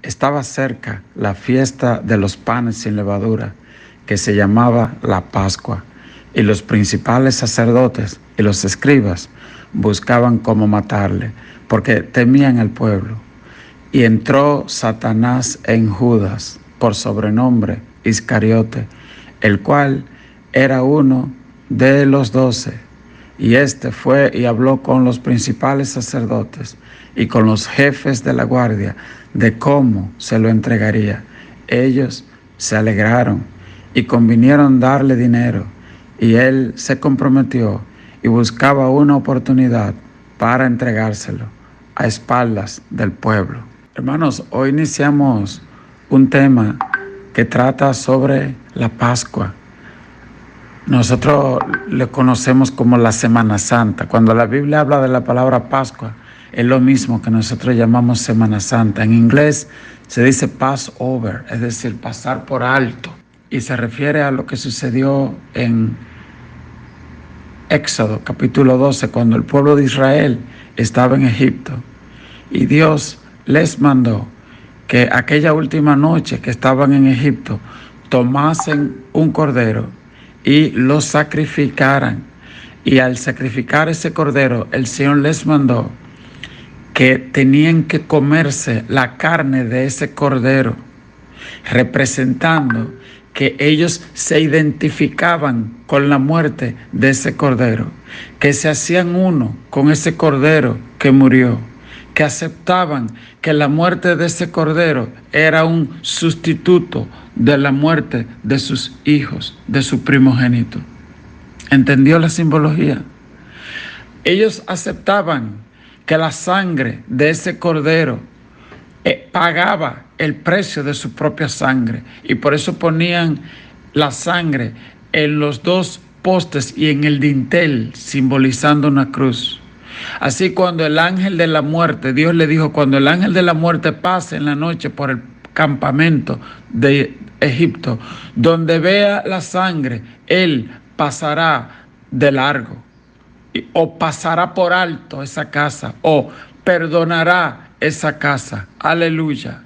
Estaba cerca la fiesta de los panes sin levadura, que se llamaba la Pascua, y los principales sacerdotes y los escribas buscaban cómo matarle, porque temían al pueblo. Y entró Satanás en Judas, por sobrenombre Iscariote, el cual era uno de los 12. Y éste fue y habló con los principales sacerdotes y con los jefes de la guardia de cómo se lo entregaría. Ellos se alegraron y convinieron darle dinero, y él se comprometió y buscaba una oportunidad para entregárselo a espaldas del pueblo. Hermanos, hoy iniciamos un tema que trata sobre la Pascua. Nosotros le conocemos como la Semana Santa. Cuando la Biblia habla de la palabra Pascua, es lo mismo que nosotros llamamos Semana Santa. En inglés se dice Passover, es decir, pasar por alto. Y se refiere a lo que sucedió en Éxodo, capítulo 12, cuando el pueblo de Israel estaba en Egipto. Y Dios les mandó que aquella última noche que estaban en Egipto, tomasen un cordero y lo sacrificaran. Y al sacrificar ese cordero, el Señor les mandó que tenían que comerse la carne de ese cordero, representando que ellos se identificaban con la muerte de ese cordero, que se hacían uno con ese cordero que murió, que aceptaban que la muerte de ese cordero era un sustituto de la muerte de sus hijos, de su primogénito. ¿Entendió la simbología? Ellos aceptaban que la sangre de ese cordero pagaba el precio de su propia sangre, y por eso ponían la sangre en los dos postes y en el dintel, simbolizando una cruz. Así, cuando el ángel de la muerte, Dios le dijo, cuando el ángel de la muerte pase en la noche por el campamento de Egipto, donde vea la sangre, él pasará de largo, o pasará por alto esa casa, o perdonará esa casa. Aleluya.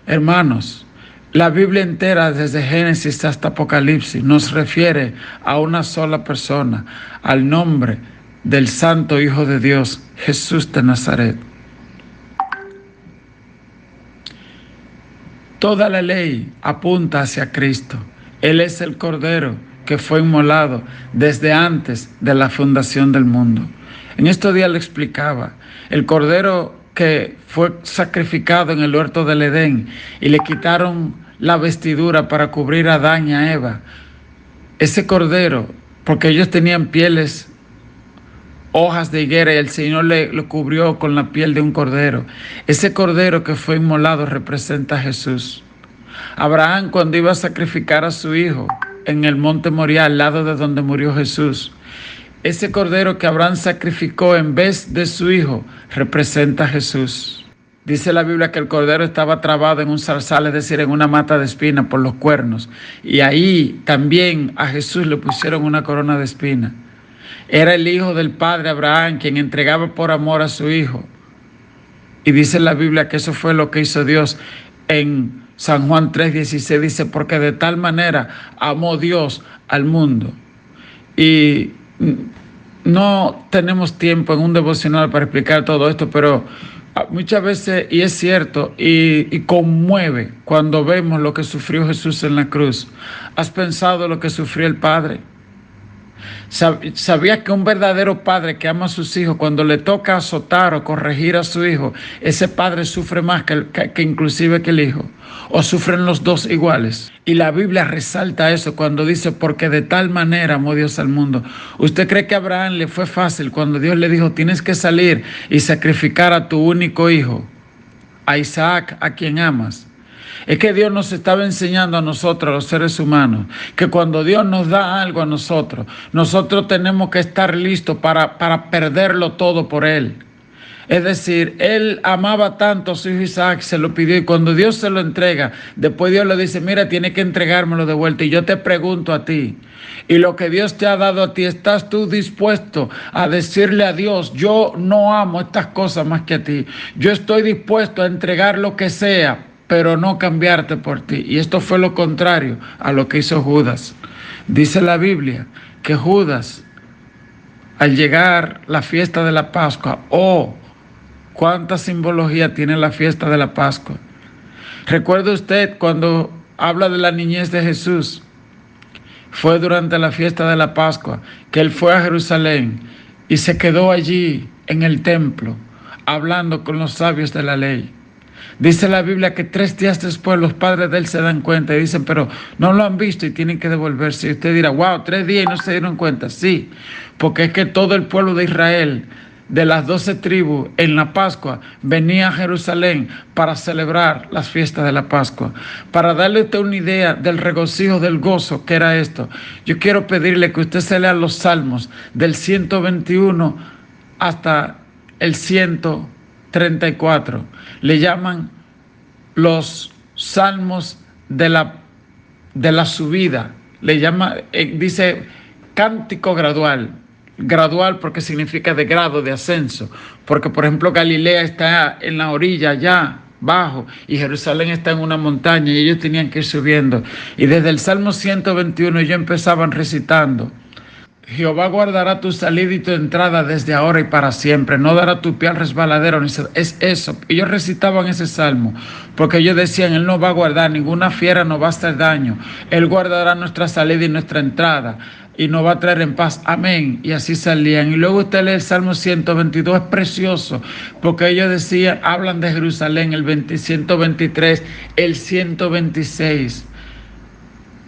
Hermanos, la Biblia entera, desde Génesis hasta Apocalipsis, nos refiere a una sola persona, al nombre del Santo Hijo de Dios, Jesús de Nazaret. Toda la ley apunta hacia Cristo. Él es el Cordero que fue inmolado desde antes de la fundación del mundo. En estos días le explicaba, el Cordero que fue sacrificado en el huerto del Edén y le quitaron la vestidura para cubrir a Adán y a Eva. Ese Cordero, porque ellos tenían pieles, hojas de higuera, y el Señor lo cubrió con la piel de un cordero. Ese cordero que fue inmolado representa a Jesús. Abraham, cuando iba a sacrificar a su hijo en el monte Moriah, al lado de donde murió Jesús, ese cordero que Abraham sacrificó en vez de su hijo representa a Jesús. Dice la Biblia que el cordero estaba trabado en un zarzal, es decir, en una mata de espina por los cuernos, y ahí también a Jesús le pusieron una corona de espina. Era el hijo del padre Abraham quien entregaba por amor a su hijo. Y dice la Biblia que eso fue lo que hizo Dios. En San Juan 3:16 dice, porque de tal manera amó Dios al mundo. Y no tenemos tiempo en un devocional para explicar todo esto, pero muchas veces, y es cierto, y conmueve cuando vemos lo que sufrió Jesús en la cruz. ¿Has pensado lo que sufrió el Padre? ¿Sabías que un verdadero padre que ama a sus hijos, cuando le toca azotar o corregir a su hijo, ese padre sufre más que inclusive que el hijo? ¿O sufren los dos iguales? Y la Biblia resalta eso cuando dice, porque de tal manera amó Dios al mundo. ¿Usted cree que a Abraham le fue fácil cuando Dios le dijo, tienes que salir y sacrificar a tu único hijo, a Isaac, a quien amas? Es que Dios nos estaba enseñando a nosotros, los seres humanos, que cuando Dios nos da algo a nosotros, nosotros tenemos que estar listos para perderlo todo por Él. Es decir, él amaba tanto a su hijo Isaac, se lo pidió, y cuando Dios se lo entrega, después Dios le dice, mira, tiene que entregármelo de vuelta. Y yo te pregunto a ti, y lo que Dios te ha dado a ti, ¿estás tú dispuesto a decirle a Dios, yo no amo estas cosas más que a ti? Yo estoy dispuesto a entregar lo que sea, pero no cambiarte por ti. Y esto fue lo contrario a lo que hizo Judas. Dice la Biblia que Judas, al llegar la fiesta de la Pascua, cuánta simbología tiene la fiesta de la Pascua. ¿Recuerda usted cuando habla de la niñez de Jesús? Fue durante la fiesta de la Pascua que él fue a Jerusalén y se quedó allí en el templo hablando con los sabios de la ley. Dice la Biblia que 3 días después los padres de él se dan cuenta y dicen, pero no lo han visto y tienen que devolverse. Y usted dirá, wow, 3 días y no se dieron cuenta. Sí, porque es que todo el pueblo de Israel, de las 12 tribus, en la Pascua, venía a Jerusalén para celebrar las fiestas de la Pascua. Para darle a usted una idea del regocijo, del gozo que era esto, yo quiero pedirle que usted se lea los salmos del 121 hasta el 134. Le llaman los salmos de la subida. Le llama, dice cántico gradual. Gradual porque significa de grado, de ascenso. Porque, por ejemplo, Galilea está en la orilla allá abajo y Jerusalén está en una montaña y ellos tenían que ir subiendo. Y desde el Salmo 121 ellos empezaban recitando: Jehová guardará tu salida y tu entrada desde ahora y para siempre. No dará tu pie al resbaladero. Es eso. Ellos recitaban ese salmo porque ellos decían, Él nos va a guardar, ninguna fiera nos va a hacer daño. Él guardará nuestra salida y nuestra entrada y nos va a traer en paz. Amén. Y así salían. Y luego usted lee el Salmo 122, es precioso, porque ellos decían, hablan de Jerusalén, el 123, el 126.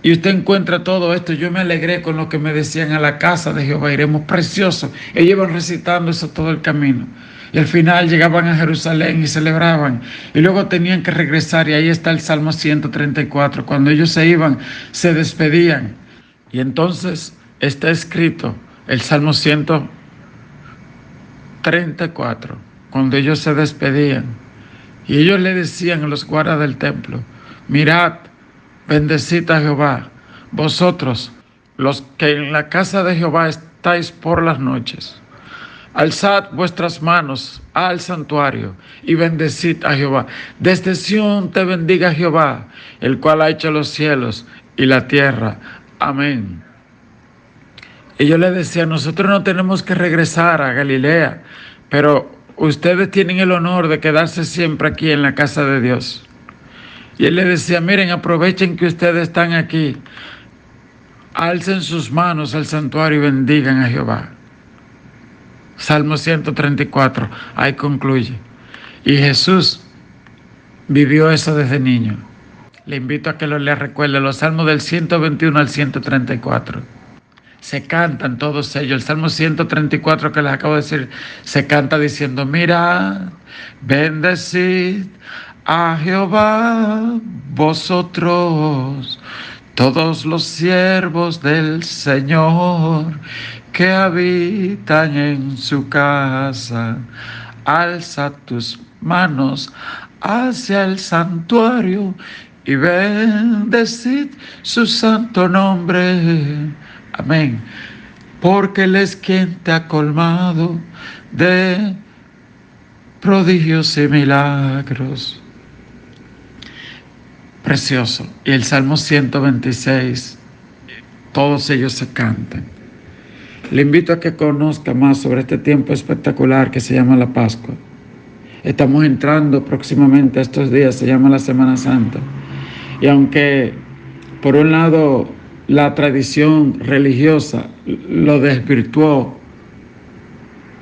Y usted encuentra todo esto. Yo me alegré con lo que me decían, a la casa de Jehová iremos. Precioso. Ellos iban recitando eso todo el camino. Y al final llegaban a Jerusalén y celebraban. Y luego tenían que regresar. Y ahí está el Salmo 134. Cuando ellos se iban, se despedían. Y entonces está escrito el Salmo 134. Cuando ellos se despedían. Y ellos le decían a los guardas del templo, mirad, bendecid a Jehová, vosotros, los que en la casa de Jehová estáis por las noches. Alzad vuestras manos al santuario y bendecid a Jehová. Desde Sión te bendiga Jehová, el cual ha hecho los cielos y la tierra. Amén. Ellos le decían, nosotros no tenemos que regresar a Galilea, pero ustedes tienen el honor de quedarse siempre aquí en la casa de Dios. Y él le decía, miren, aprovechen que ustedes están aquí, alcen sus manos al santuario y bendigan a Jehová. Salmo 134, ahí concluye. Y Jesús vivió eso desde niño. Le invito a que lo lea, recuerde, los salmos del 121 al 134. Se cantan todos ellos. El Salmo 134 que les acabo de decir, se canta diciendo, mirad, bendecid a Jehová, vosotros, todos los siervos del Señor, que habitan en su casa. Alza tus manos hacia el santuario y bendecid su santo nombre. Amén. Porque Él es quien te ha colmado de prodigios y milagros. Precioso. Y el Salmo 126, todos ellos se cantan. Le invito a que conozca más sobre este tiempo espectacular que se llama la Pascua. Estamos entrando próximamente a estos días, se llama la Semana Santa. Y aunque por un lado la tradición religiosa lo desvirtuó,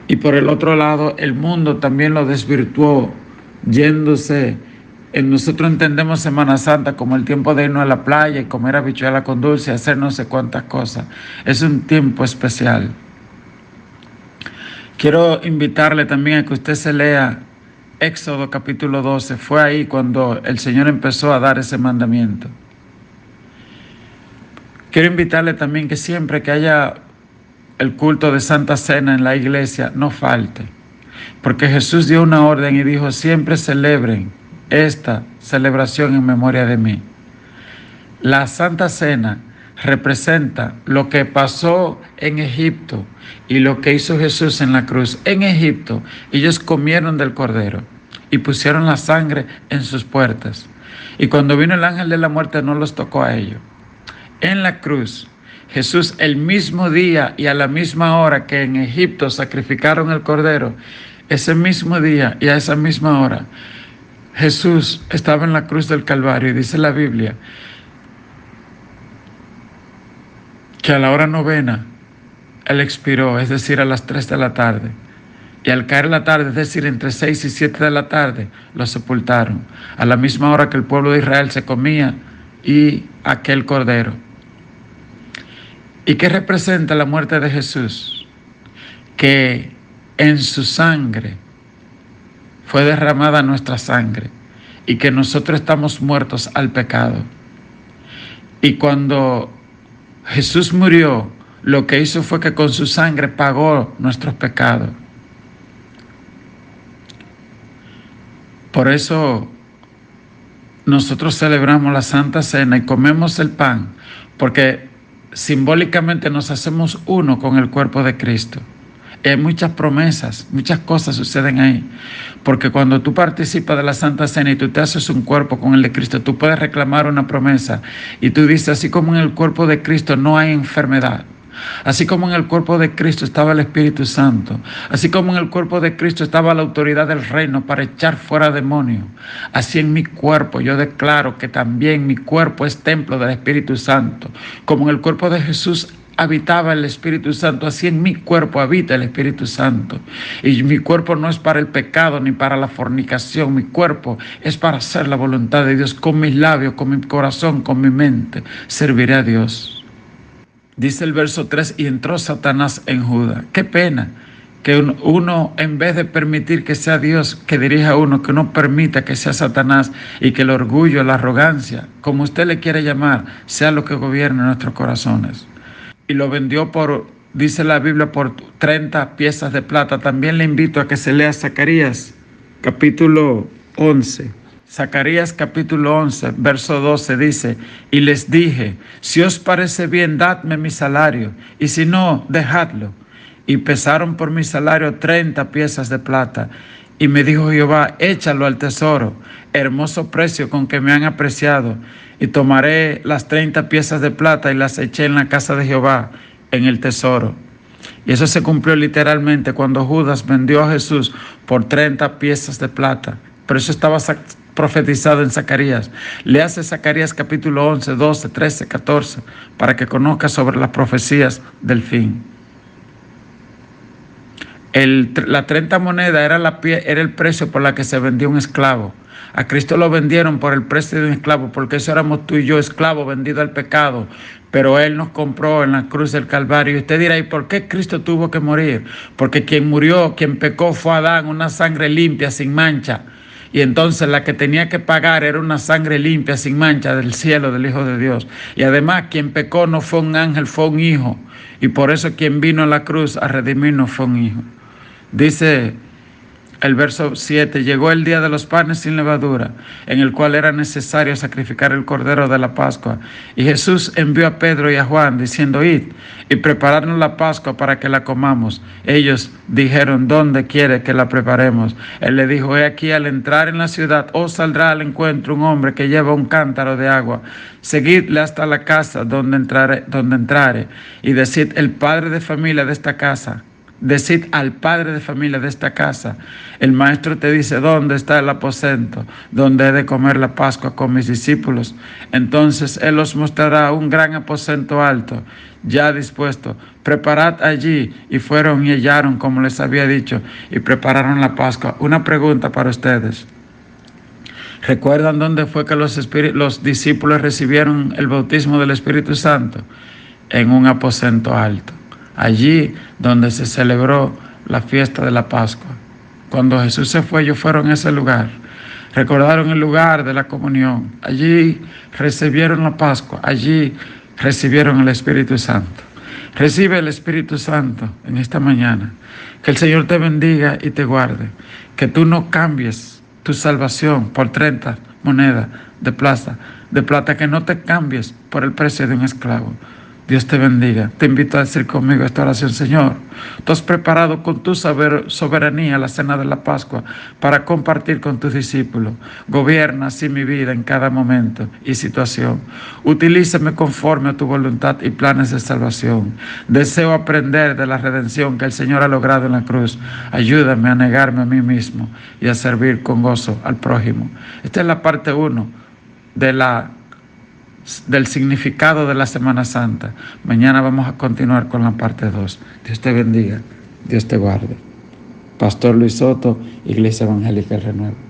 y por el otro lado el mundo también lo desvirtuó, yéndose. Nosotros entendemos Semana Santa como el tiempo de irnos a la playa y comer habichuela con dulce, hacer no sé cuántas cosas. Es un tiempo especial. Quiero invitarle también a que usted se lea Éxodo capítulo 12. Fue ahí cuando el Señor empezó a dar ese mandamiento. Quiero invitarle también que siempre que haya el culto de Santa Cena en la iglesia, no falte. porque Jesús dio una orden y dijo: siempre celebren esta celebración en memoria de mí. La Santa Cena representa lo que pasó en Egipto y lo que hizo Jesús en la cruz. En Egipto ellos comieron del cordero y pusieron la sangre en sus puertas. Y cuando vino el ángel de la muerte no los tocó a ellos. En la cruz, Jesús, el mismo día y a la misma hora que en Egipto sacrificaron el cordero, ese mismo día y a esa misma hora, Jesús estaba en la cruz del Calvario, y dice la Biblia que a la hora novena Él expiró, es decir, a las 3 de la tarde. Y al caer la tarde, es decir, entre 6 y 7 de la tarde, lo sepultaron, a la misma hora que el pueblo de Israel se comía y aquel cordero. ¿Y qué representa la muerte de Jesús? Que en su sangre fue derramada nuestra sangre y que nosotros estamos muertos al pecado. Y cuando Jesús murió, lo que hizo fue que con su sangre pagó nuestros pecados. Por eso nosotros celebramos la Santa Cena y comemos el pan, porque simbólicamente nos hacemos uno con el cuerpo de Cristo. Hay muchas promesas, muchas cosas suceden ahí, porque cuando tú participas de la Santa Cena y tú te haces un cuerpo con el de Cristo, tú puedes reclamar una promesa y tú dices: así como en el cuerpo de Cristo no hay enfermedad, así como en el cuerpo de Cristo estaba el Espíritu Santo, así como en el cuerpo de Cristo estaba la autoridad del reino para echar fuera demonios, así en mi cuerpo yo declaro que también mi cuerpo es templo del Espíritu Santo. Como en el cuerpo de Jesús habitaba el Espíritu Santo, así en mi cuerpo habita el Espíritu Santo. Y mi cuerpo no es para el pecado ni para la fornicación, mi cuerpo es para hacer la voluntad de Dios. Con mis labios, con mi corazón, con mi mente, serviré a Dios. Dice el verso 3: y entró Satanás en Judas. Qué pena que uno, en vez de permitir que sea Dios que dirija a uno, que uno permita que sea Satanás, y que el orgullo, la arrogancia, como usted le quiere llamar, sea lo que gobierne nuestros corazones. Y lo vendió por, dice la Biblia, por 30 piezas de plata. También le invito a que se lea Zacarías capítulo 11. Zacarías capítulo 11, verso 12 dice: y les dije: si os parece bien, dadme mi salario, y si no, dejadlo. Y pesaron por mi salario 30 piezas de plata. Y me dijo Jehová: échalo al tesoro, hermoso precio con que me han apreciado. Y tomaré las 30 piezas de plata y las eché en la casa de Jehová, en el tesoro. Y eso se cumplió literalmente cuando Judas vendió a Jesús por 30 piezas de plata. Pero eso estaba profetizado en Zacarías. Le hace Zacarías capítulo 11, 12, 13, 14, para que conozca sobre las profecías del fin. La 30 moneda era el precio por la que se vendía un esclavo. A Cristo lo vendieron por el precio de un esclavo, porque eso éramos tú y yo, esclavos vendidos al pecado. Pero Él nos compró en la cruz del Calvario. Y usted dirá: ¿y por qué Cristo tuvo que morir? Porque quien murió, quien pecó fue Adán, una sangre limpia, sin mancha. Y entonces la que tenía que pagar era una sangre limpia, sin mancha, del cielo, del Hijo de Dios. Y además quien pecó no fue un ángel, fue un hijo. Y por eso quien vino a la cruz a redimirnos fue un hijo. Dice el verso 7: llegó el día de los panes sin levadura, en el cual era necesario sacrificar el cordero de la Pascua. Y Jesús envió a Pedro y a Juan, diciendo: id y preparadnos la Pascua para que la comamos. Ellos dijeron: ¿dónde quiere que la preparemos? Él le dijo: he aquí, al entrar en la ciudad, os saldrá al encuentro un hombre que lleva un cántaro de agua. Seguidle hasta la casa donde entrare, y decid: el padre de familia de esta casa, decid al padre de familia de esta casa: el maestro te dice, ¿dónde está el aposento donde he de comer la Pascua con mis discípulos? Entonces Él os mostrará un gran aposento alto, ya dispuesto. Preparad allí. Y fueron y hallaron como les había dicho, y prepararon la Pascua. Una pregunta para ustedes: ¿recuerdan dónde fue que los discípulos recibieron el bautismo del Espíritu Santo? En un aposento alto, allí donde se celebró la fiesta de la Pascua. Cuando Jesús se fue, ellos fueron a ese lugar, recordaron el lugar de la comunión, allí recibieron la Pascua, allí recibieron el Espíritu Santo. Recibe el Espíritu Santo en esta mañana. Que el Señor te bendiga y te guarde. Que tú no cambies tu salvación por 30 monedas de plata, que no te cambies por el precio de un esclavo. Dios te bendiga. Te invito a decir conmigo esta oración. Señor, tú has preparado con tu soberanía la cena de la Pascua para compartir con tus discípulos. Gobierna así mi vida en cada momento y situación. Utilízame conforme a tu voluntad y planes de salvación. Deseo aprender de la redención que el Señor ha logrado en la cruz. Ayúdame a negarme a mí mismo y a servir con gozo al prójimo. Esta es la parte 1 del significado de la Semana Santa. Mañana vamos a continuar con la parte 2. Dios te bendiga, Dios te guarde. Pastor Luis Soto, Iglesia Evangélica El Renuevo.